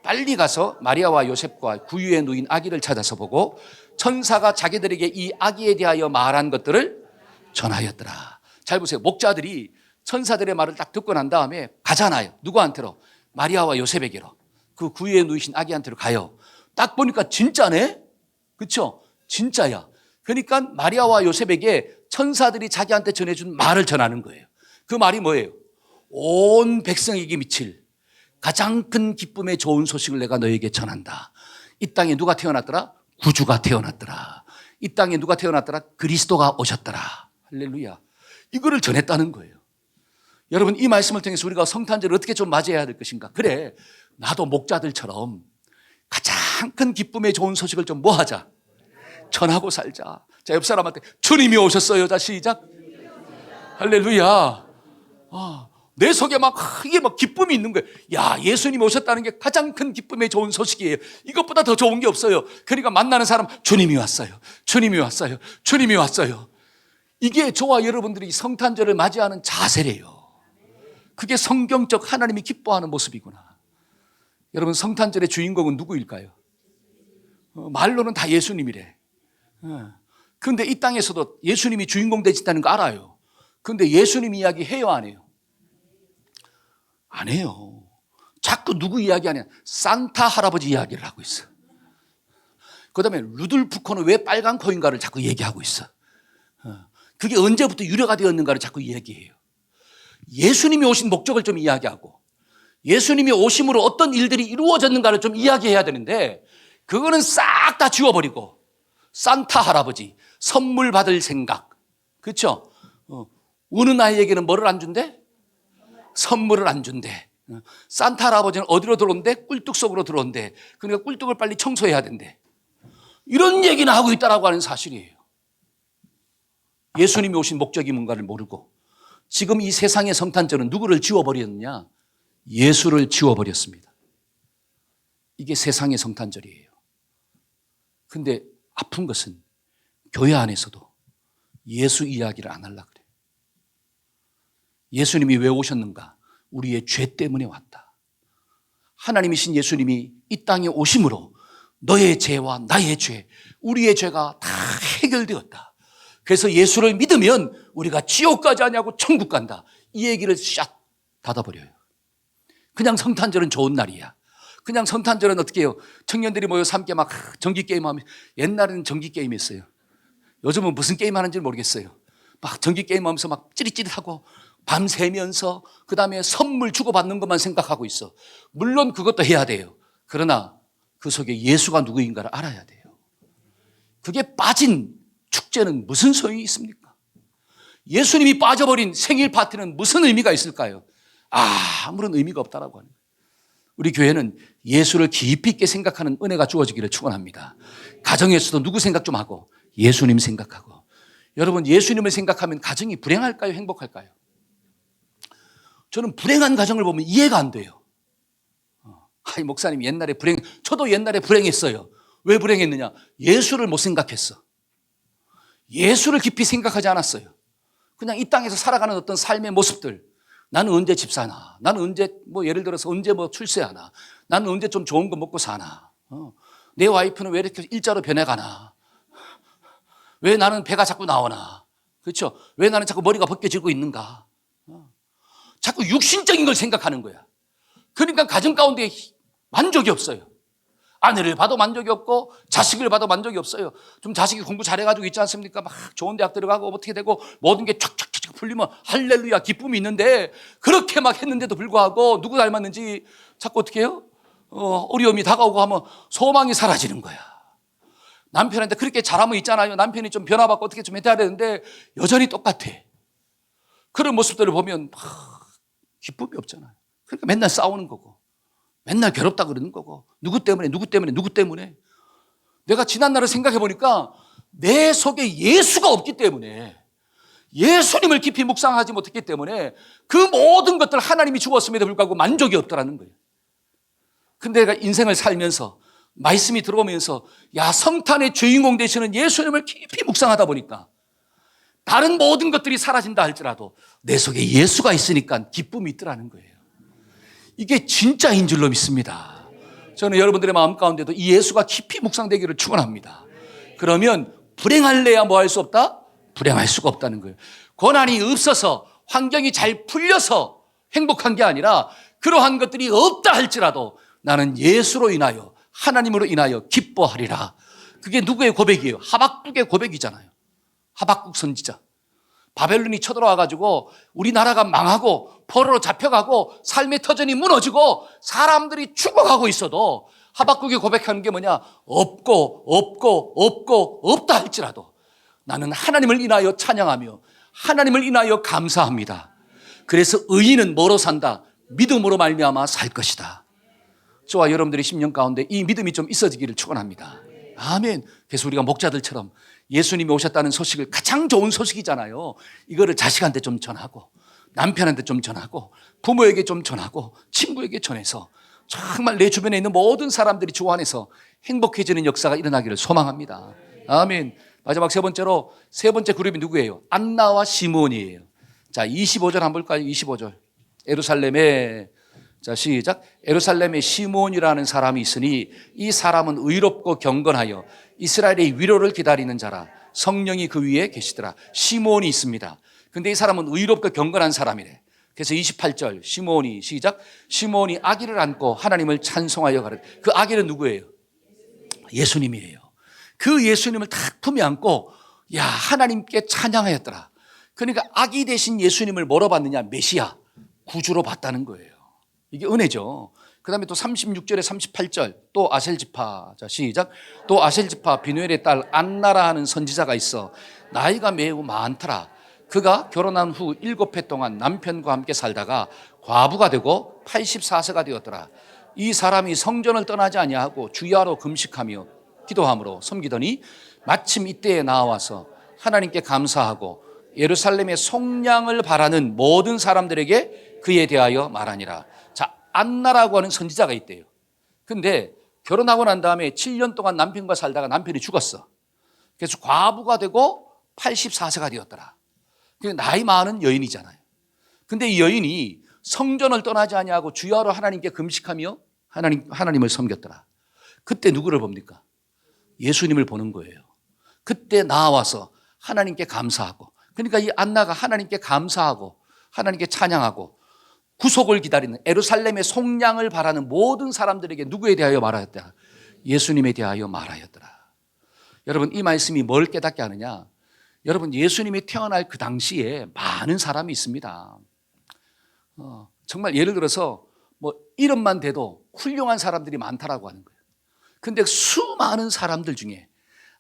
빨리 가서 마리아와 요셉과 구유에 누인 아기를 찾아서 보고 천사가 자기들에게 이 아기에 대하여 말한 것들을 전하였더라. 잘 보세요. 목자들이 천사들의 말을 딱 듣고 난 다음에 가잖아요. 누구한테로? 마리아와 요셉에게로. 그 구유에 누이신 아기한테로 가요. 딱 보니까 진짜네? 그렇죠? 진짜야. 그러니까 마리아와 요셉에게 천사들이 자기한테 전해준 말을 전하는 거예요. 그 말이 뭐예요? 온 백성에게 미칠 가장 큰 기쁨의 좋은 소식을 내가 너에게 전한다. 이 땅에 누가 태어났더라? 구주가 태어났더라. 이 땅에 누가 태어났더라? 그리스도가 오셨더라. 할렐루야. 이거를 전했다는 거예요. 여러분, 이 말씀을 통해서 우리가 성탄절을 어떻게 좀 맞이해야 될 것인가? 그래, 나도 목자들처럼 가장 큰 기쁨의 좋은 소식을 좀 뭐 하자? 전하고 살자. 자, 옆 사람한테 주님이 오셨어요. 자, 시작. 할렐루야. 내 속에 이게 기쁨이 있는 거예요. 야, 예수님이 오셨다는 게 가장 큰 기쁨의 좋은 소식이에요. 이것보다 더 좋은 게 없어요. 그러니까 만나는 사람, 주님이 왔어요. 주님이 왔어요. 주님이 왔어요. 이게 저와 여러분들이 성탄절을 맞이하는 자세래요. 그게 성경적 하나님이 기뻐하는 모습이구나. 여러분, 성탄절의 주인공은 누구일까요? 말로는 다 예수님이래. 그런데 이 땅에서도 예수님이 주인공 되신다는 거 알아요. 그런데 예수님 이야기 해요, 안 해요? 안 해요. 자꾸 누구 이야기 하냐? 산타 할아버지 이야기를 하고 있어. 그 다음에 루돌프 코는 왜 빨간 코인가를 자꾸 얘기하고 있어. 그게 언제부터 유래가 되었는가를 자꾸 얘기해요. 예수님이 오신 목적을 좀 이야기하고 예수님이 오심으로 어떤 일들이 이루어졌는가를 좀 이야기해야 되는데 그거는 싹 다 지워버리고 산타 할아버지 선물 받을 생각, 그렇죠? 우는 아이에게는 뭐를 안 준대? 선물을 안 준대. 산타 할아버지는 어디로 들어온대? 꿀뚝 속으로 들어온대. 그러니까 꿀뚝을 빨리 청소해야 된대. 이런 얘기나 하고 있다라고 하는 사실이에요. 예수님이 오신 목적이 뭔가를 모르고 지금 이 세상의 성탄절은 누구를 지워버렸느냐? 예수를 지워버렸습니다. 이게 세상의 성탄절이에요. 근데 아픈 것은 교회 안에서도 예수 이야기를 안 하려고 그래요. 예수님이 왜 오셨는가? 우리의 죄 때문에 왔다. 하나님이신 예수님이 이 땅에 오심으로 너의 죄와 나의 죄, 우리의 죄가 다 해결되었다. 그래서 예수를 믿으면 우리가 지옥 가지 아니하고 천국 간다. 이 얘기를 샷 닫아버려요. 그냥 성탄절은 좋은 날이야. 그냥 성탄절은 어떻게 해요? 청년들이 모여서 함께 막 전기게임 하면, 옛날에는 전기게임 했어요. 요즘은 무슨 게임 하는지 모르겠어요. 막 전기게임 하면서 막 찌릿찌릿하고 밤새면서 그 다음에 선물 주고받는 것만 생각하고 있어. 물론 그것도 해야 돼요. 그러나 그 속에 예수가 누구인가를 알아야 돼요. 그게 빠진 축제는 무슨 소용이 있습니까? 예수님이 빠져버린 생일 파티는 무슨 의미가 있을까요? 아무런 의미가 없다라고 하는 거예요. 우리 교회는 예수를 깊이 있게 생각하는 은혜가 주어지기를 축원합니다. 가정에서도 누구 생각 좀 하고 예수님 생각하고. 여러분, 예수님을 생각하면 가정이 불행할까요? 행복할까요? 저는 불행한 가정을 보면 이해가 안 돼요. 목사님 옛날에 저도 옛날에 불행했어요. 왜 불행했느냐? 예수를 못 생각했어. 예수를 깊이 생각하지 않았어요. 그냥 이 땅에서 살아가는 어떤 삶의 모습들, 나는 언제 집 사나? 나는 언제 예를 들어서 언제 출세하나? 나는 언제 좀 좋은 거 먹고 사나? 내 와이프는 왜 이렇게 일자로 변해가나? 왜 나는 배가 자꾸 나오나? 그렇죠? 왜 나는 자꾸 머리가 벗겨지고 있는가? 자꾸 육신적인 걸 생각하는 거야. 그러니까 가정 가운데 만족이 없어요. 아내를 봐도 만족이 없고 자식을 봐도 만족이 없어요. 좀 자식이 공부 잘해가지고 있지 않습니까? 막 좋은 대학 들어가고 어떻게 되고 모든 게 촥촥촥 풀리면 할렐루야 기쁨이 있는데, 그렇게 막 했는데도 불구하고 누구 닮았는지 자꾸 어떻게 해요? 어려움이 다가오고 하면 소망이 사라지는 거야. 남편한테 그렇게 잘하면 있잖아요. 남편이 좀 변화받고 어떻게 좀 해야 되는데 여전히 똑같아. 그런 모습들을 보면 기쁨이 없잖아요. 그러니까 맨날 싸우는 거고 맨날 괴롭다 그러는 거고, 누구 때문에 내가 지난날을 생각해 보니까 내 속에 예수가 없기 때문에, 예수님을 깊이 묵상하지 못했기 때문에 그 모든 것들 하나님이 주었음에도 불구하고 만족이 없더라는 거예요. 근데 내가 인생을 살면서 말씀이 들어오면서 성탄의 주인공 되시는 예수님을 깊이 묵상하다 보니까 다른 모든 것들이 사라진다 할지라도 내 속에 예수가 있으니까 기쁨이 있더라는 거예요. 이게 진짜인 줄로 믿습니다. 저는 여러분들의 마음 가운데도 이 예수가 깊이 묵상되기를 축원합니다. 그러면 불행할래야 뭐 할 수 없다? 불행할 수가 없다는 거예요. 고난이 없어서 환경이 잘 풀려서 행복한 게 아니라 그러한 것들이 없다 할지라도 나는 예수로 인하여, 하나님으로 인하여 기뻐하리라. 그게 누구의 고백이에요? 하박국의 고백이잖아요. 하박국 선지자. 바벨론이 쳐들어와가지고 우리나라가 망하고 포로로 잡혀가고 삶의 터전이 무너지고 사람들이 죽어가고 있어도 하박국이 고백하는 게 뭐냐? 없다 할지라도 나는 하나님을 인하여 찬양하며 하나님을 인하여 감사합니다. 그래서 의인은 뭐로 산다? 믿음으로 말미암아 살 것이다. 저와 여러분들의 심령 가운데 이 믿음이 좀 있어지기를 축원합니다. 아멘. 그래서 우리가 목자들처럼 예수님이 오셨다는 소식을, 가장 좋은 소식이잖아요. 이거를 자식한테 좀 전하고 남편한테 좀 전하고 부모에게 좀 전하고 친구에게 전해서 정말 내 주변에 있는 모든 사람들이 주 안에서 행복해지는 역사가 일어나기를 소망합니다. 아멘. 마지막 세 번째 그룹이 누구예요? 안나와 시몬이에요. 자, 25절 한번 볼까요? 25절. 예루살렘에, 자, 시작. 예루살렘에 시몬이라는 사람이 있으니 이 사람은 의롭고 경건하여 이스라엘의 위로를 기다리는 자라. 성령이 그 위에 계시더라. 시몬이 있습니다. 근데 이 사람은 의롭고 경건한 사람이래. 그래서 28절 시몬이, 시작. 시몬이 아기를 안고 하나님을 찬송하여 가르. 그 아기는 누구예요? 예수님이에요. 그 예수님을 딱 품에 안고 하나님께 찬양하였더라. 그러니까 아기 대신 예수님을 뭐로 봤느냐? 메시아, 구주로 봤다는 거예요. 이게 은혜죠. 그 다음에 또 36절에 38절 또 아셀지파, 자 시작. 또 아셀지파 비누엘의 딸 안나라 하는 선지자가 있어 나이가 매우 많더라. 그가 결혼한 후 7해 동안 남편과 함께 살다가 과부가 되고 84세가 되었더라. 이 사람이 성전을 떠나지 아니하고 주야로 금식하며 기도함으로 섬기더니 마침 이때에 나와서 하나님께 감사하고 예루살렘의 속량을 바라는 모든 사람들에게 그에 대하여 말하니라. 자, 안나라고 하는 선지자가 있대요. 근데 결혼하고 난 다음에 7년 동안 남편과 살다가 남편이 죽었어. 그래서 과부가 되고 84세가 되었더라. 나이 많은 여인이잖아요. 근데 이 여인이 성전을 떠나지 아니하고 주야로 하나님께 금식하며 하나님을 섬겼더라. 그때 누구를 봅니까? 예수님을 보는 거예요. 그때 나와서 하나님께 감사하고, 그러니까 이 안나가 하나님께 감사하고 하나님께 찬양하고 구속을 기다리는 예루살렘의 속량을 바라는 모든 사람들에게 누구에 대하여 말하였다? 예수님에 대하여 말하였더라. 여러분, 이 말씀이 뭘 깨닫게 하느냐? 여러분, 예수님이 태어날 그 당시에 많은 사람이 있습니다. 정말 예를 들어서 뭐 이름만 대도 훌륭한 사람들이 많다라고 하는 거예요. 근데 수많은 사람들 중에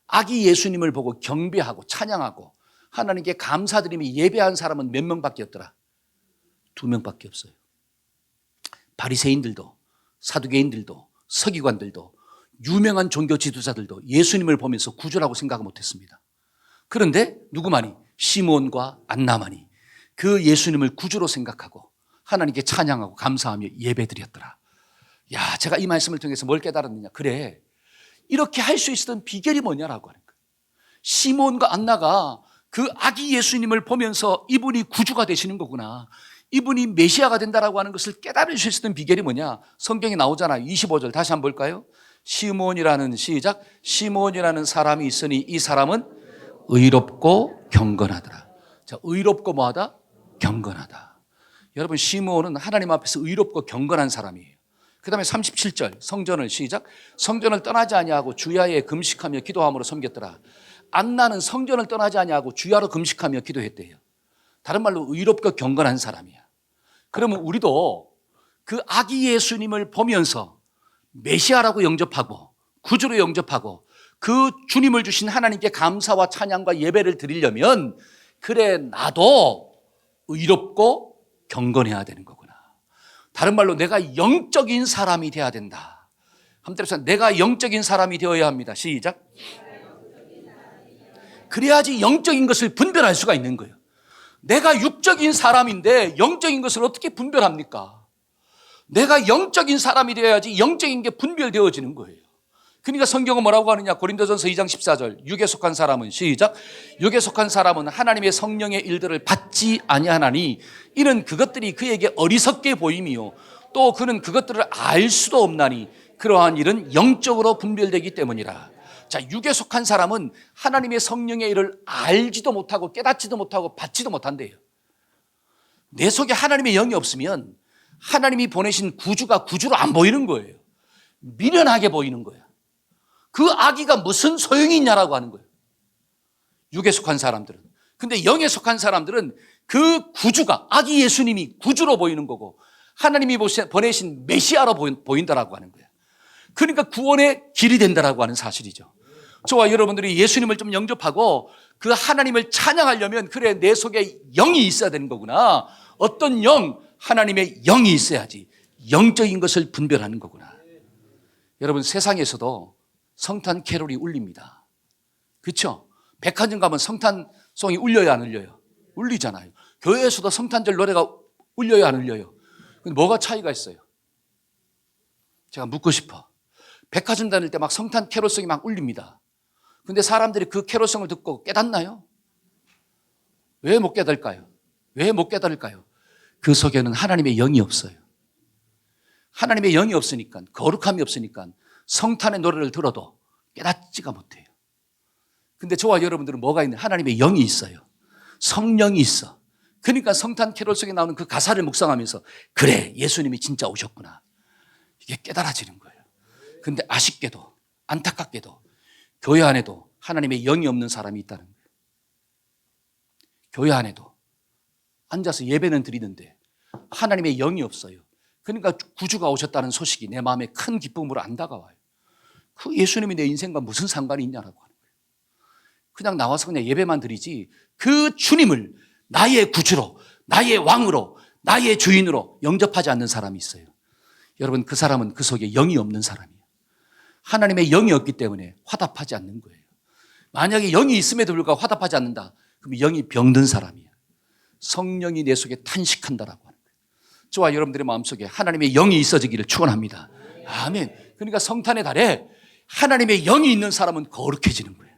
아기 예수님을 보고 경배하고 찬양하고 하나님께 감사드리며 예배한 사람은 몇 명밖에 없더라? 2명밖에 없어요. 바리새인들도 사두개인들도 서기관들도 유명한 종교 지도자들도 예수님을 보면서 구주라고 생각 못했습니다. 그런데 누구만이? 시몬과 안나만이 그 예수님을 구주로 생각하고 하나님께 찬양하고 감사하며 예배드렸더라. 야, 제가 이 말씀을 통해서 뭘 깨달았느냐? 그래, 이렇게 할 수 있었던 비결이 뭐냐라고 하는 거예요. 시몬과 안나가 그 아기 예수님을 보면서 이분이 구주가 되시는 거구나, 이분이 메시아가 된다라고 하는 것을 깨달을 수 있었던 비결이 뭐냐? 성경에 나오잖아요. 25절 다시 한번 볼까요? 시몬이라는, 시작, 시몬이라는 사람이 있으니 이 사람은 의롭고 경건하더라. 자, 의롭고 뭐하다? 경건하다. 여러분, 시몬은 하나님 앞에서 의롭고 경건한 사람이에요. 그 다음에 37절 성전을, 시작, 성전을 떠나지 아니하고 주야에 금식하며 기도함으로 섬겼더라. 안나는 성전을 떠나지 아니하고 주야로 금식하며 기도했대요. 다른 말로 의롭고 경건한 사람이야. 그러면 우리도 그 아기 예수님을 보면서 메시아라고 영접하고 구주로 영접하고 그 주님을 주신 하나님께 감사와 찬양과 예배를 드리려면, 그래, 나도 의롭고 경건해야 되는 거구나. 다른 말로 내가 영적인 사람이 되어야 된다. 한번 때려서 내가 영적인 사람이 되어야 합니다. 시작. 그래야지 영적인 것을 분별할 수가 있는 거예요. 내가 육적인 사람인데 영적인 것을 어떻게 분별합니까? 내가 영적인 사람이 되어야지 영적인 게 분별되어지는 거예요. 그러니까 성경은 뭐라고 하느냐? 고린도전서 2장 14절, 육에 속한 사람은, 시작, 육에 속한 사람은 하나님의 성령의 일들을 받지 아니하나니 이는 그것들이 그에게 어리석게 보임이요 또 그는 그것들을 알 수도 없나니 그러한 일은 영적으로 분별되기 때문이라. 자, 육에 속한 사람은 하나님의 성령의 일을 알지도 못하고 깨닫지도 못하고 받지도 못한대요. 내 속에 하나님의 영이 없으면 하나님이 보내신 구주가 구주로 안 보이는 거예요. 미련하게 보이는 거야. 그 아기가 무슨 소용이 있냐라고 하는 거예요, 육에 속한 사람들은. 근데 영에 속한 사람들은 그 구주가, 아기 예수님이 구주로 보이는 거고 하나님이 보내신 메시아로 보인다라고 하는 거예요. 그러니까 구원의 길이 된다라고 하는 사실이죠. 저와 여러분들이 예수님을 좀 영접하고 그 하나님을 찬양하려면, 그래, 내 속에 영이 있어야 되는 거구나. 어떤 영? 하나님의 영이 있어야지 영적인 것을 분별하는 거구나. 여러분, 세상에서도 성탄 캐롤이 울립니다. 그렇죠? 백화점 가면 성탄송이 울려요, 안 울려요? 울리잖아요. 교회에서도 성탄절 노래가 울려요, 안 울려요? 근데 뭐가 차이가 있어요? 제가 묻고 싶어. 백화점 다닐 때 막 성탄 캐롤송이 막 울립니다. 근데 사람들이 그 캐롤송을 듣고 깨닫나요? 왜 못 깨달을까요? 왜 못 깨달을까요? 그 속에는 하나님의 영이 없어요. 하나님의 영이 없으니까, 거룩함이 없으니까 성탄의 노래를 들어도 깨닫지가 못해요. 근데 저와 여러분들은 뭐가 있는? 하나님의 영이 있어요. 성령이 있어. 그러니까 성탄 캐롤 속에 나오는 그 가사를 묵상하면서, 그래, 예수님이 진짜 오셨구나, 이게 깨달아지는 거예요. 근데 아쉽게도, 안타깝게도 교회 안에도 하나님의 영이 없는 사람이 있다는 거예요. 교회 안에도 앉아서 예배는 드리는데 하나님의 영이 없어요. 그러니까 구주가 오셨다는 소식이 내 마음에 큰 기쁨으로 안 다가와요. 그 예수님이 내 인생과 무슨 상관이 있냐라고 하는 거예요. 그냥 나와서 그냥 예배만 드리지 그 주님을 나의 구주로, 나의 왕으로, 나의 주인으로 영접하지 않는 사람이 있어요. 여러분, 그 사람은 그 속에 영이 없는 사람이에요. 하나님의 영이 없기 때문에 화답하지 않는 거예요. 만약에 영이 있음에도 불구하고 화답하지 않는다, 그럼 영이 병든 사람이에요. 성령이 내 속에 탄식한다라고 하는 거예요. 저와 여러분들의 마음속에 하나님의 영이 있어지기를 축원합니다. 아멘. 그러니까 성탄의 달에 하나님의 영이 있는 사람은 거룩해지는 거예요.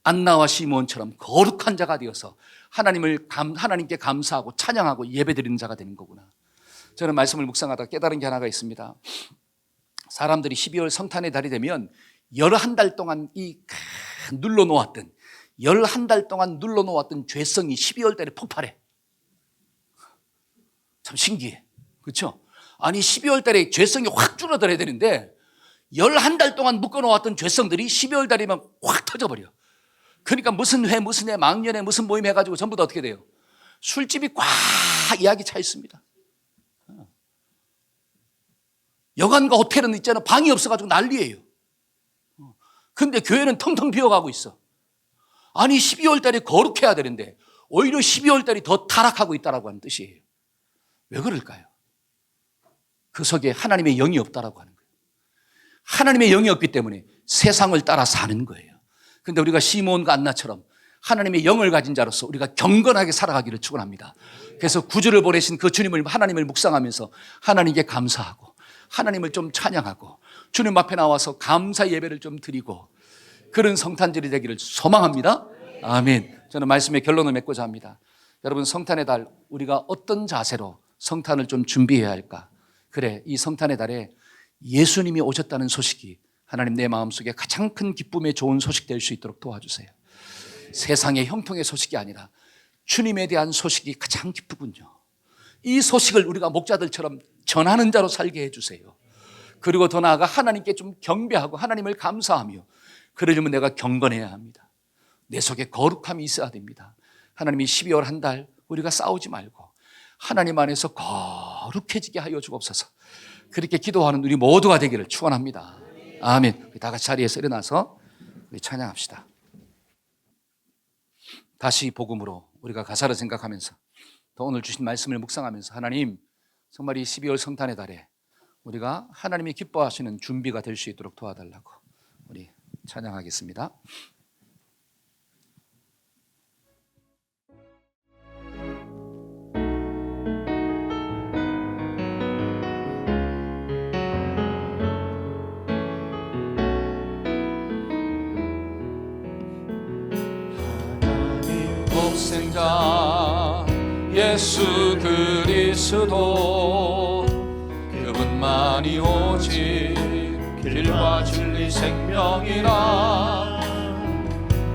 안나와 시몬처럼 거룩한 자가 되어서 하나님께 감사하고 찬양하고 예배드리는 자가 되는 거구나. 저는 말씀을 묵상하다 깨달은 게 하나가 있습니다. 사람들이 12월 성탄의 달이 되면 여러 한 달 동안 이 눌러놓았던 11달 동안 눌러놓았던 죄성이 12월 달에 폭발해. 참 신기해. 그렇죠? 아니 12월 달에 죄성이 확 줄어들어야 되는데 11달 동안 묶어놓았던 죄성들이 12월 달이면 확 터져버려. 그러니까 무슨 회, 망년회, 무슨 모임 해가지고 전부 다 어떻게 돼요? 술집이 꽉 이야기 차 있습니다. 여관과 호텔은 있잖아, 방이 없어가지고 난리예요. 근데 교회는 텅텅 비어가고 있어. 아니 12월 달에 거룩해야 되는데 오히려 12월 달이 더 타락하고 있다라고 하는 뜻이에요. 왜 그럴까요? 그 속에 하나님의 영이 없다라고 하는 거예요. 하나님의 영이 없기 때문에 세상을 따라 사는 거예요. 그런데 우리가 시몬과 안나처럼 하나님의 영을 가진 자로서 우리가 경건하게 살아가기를 축원합니다. 그래서 구주를 보내신 그 주님을, 하나님을 묵상하면서 하나님께 감사하고 하나님을 좀 찬양하고 주님 앞에 나와서 감사 예배를 좀 드리고 그런 성탄절이 되기를 소망합니다. 아멘. 저는 말씀의 결론을 맺고자 합니다. 여러분, 성탄의 달 우리가 어떤 자세로 성탄을 좀 준비해야 할까? 그래, 이 성탄의 달에 예수님이 오셨다는 소식이 하나님 내 마음속에 가장 큰 기쁨의 좋은 소식 될 수 있도록 도와주세요. 세상의 형통의 소식이 아니라 주님에 대한 소식이 가장 기쁘군요. 이 소식을 우리가 목자들처럼 전하는 자로 살게 해주세요. 그리고 더 나아가 하나님께 좀 경배하고 하나님을 감사하며, 그러려면 내가 경건해야 합니다. 내 속에 거룩함이 있어야 됩니다. 하나님이 12월 한 달 우리가 싸우지 말고 하나님 안에서 거룩해지게 하여 주옵소서. 그렇게 기도하는 우리 모두가 되기를 축원합니다. 아멘. 다 같이 자리에서 일어나서 우리 찬양합시다. 다시 복음으로 우리가 가사를 생각하면서 또 오늘 주신 말씀을 묵상하면서 하나님, 정말 이 12월 성탄의 달에 우리가 하나님이 기뻐하시는 준비가 될 수 있도록 도와달라고 우리 찬양하겠습니다. 독생자 예수 그리스도, 그분만이 오직 길과 진리 생명이라.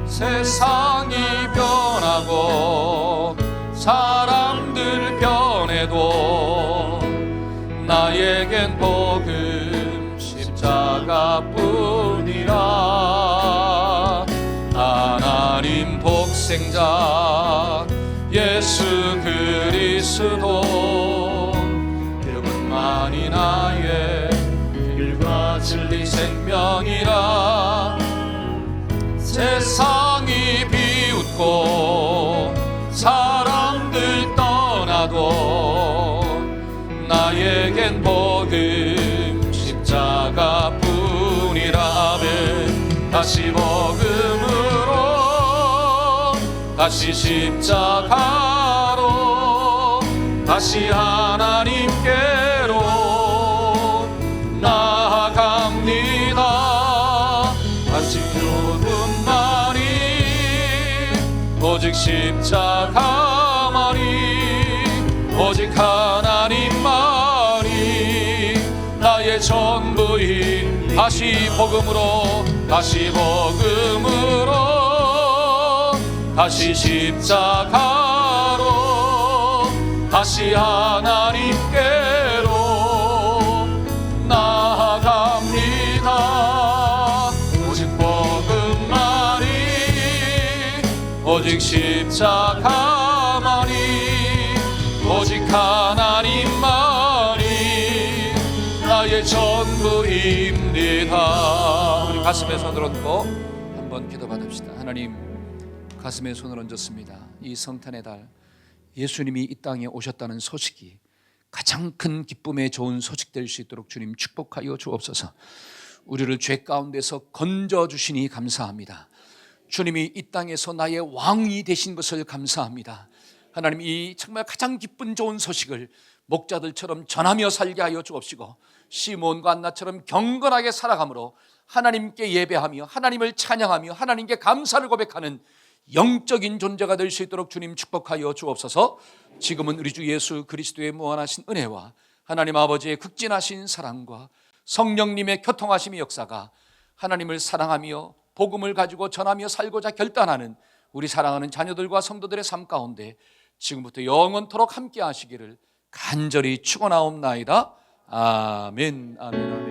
세상이 변하고 사람들 변해도 나에겐 복음 십자가뿐이라. 하나님 독생자 예수 그리스도, 그분만이 나의 길과 진리 생명이라. 세상이 비웃고 사람들 떠나도 나에겐 복음 십자가뿐이라. 다시 복음으로, 다시 십자가로, 다시 하나님께로 나아갑니다. 다시 그분만이, 오직 십자가만이, 오직 하나님만이 나의 전부인. 다시 복음으로, 다시 복음으로, 다시 십자가로, 다시 하나님께로 나아갑니다. 오직 복음만이, 오직 십자가만이, 오직 하나님만이 나의 전부입니다. 우리 가슴에 손을 얹고 한번 기도받읍시다. 하나님, 가슴에 손을 얹었습니다. 이 성탄의 달 예수님이 이 땅에 오셨다는 소식이 가장 큰 기쁨의 좋은 소식 될 수 있도록 주님 축복하여 주옵소서. 우리를 죄 가운데서 건져주시니 감사합니다. 주님이 이 땅에서 나의 왕이 되신 것을 감사합니다. 하나님, 이 정말 가장 기쁜 좋은 소식을 목자들처럼 전하며 살게 하여 주옵시고, 시몬과 안나처럼 경건하게 살아감으로 하나님께 예배하며 하나님을 찬양하며 하나님께 감사를 고백하는 영적인 존재가 될 수 있도록 주님 축복하여 주옵소서. 지금은 우리 주 예수 그리스도의 무한하신 은혜와 하나님 아버지의 극진하신 사랑과 성령님의 교통하심의 역사가 하나님을 사랑하며 복음을 가지고 전하며 살고자 결단하는 우리 사랑하는 자녀들과 성도들의 삶 가운데 지금부터 영원토록 함께 하시기를 간절히 축원하옵나이다. 아멘. 아멘.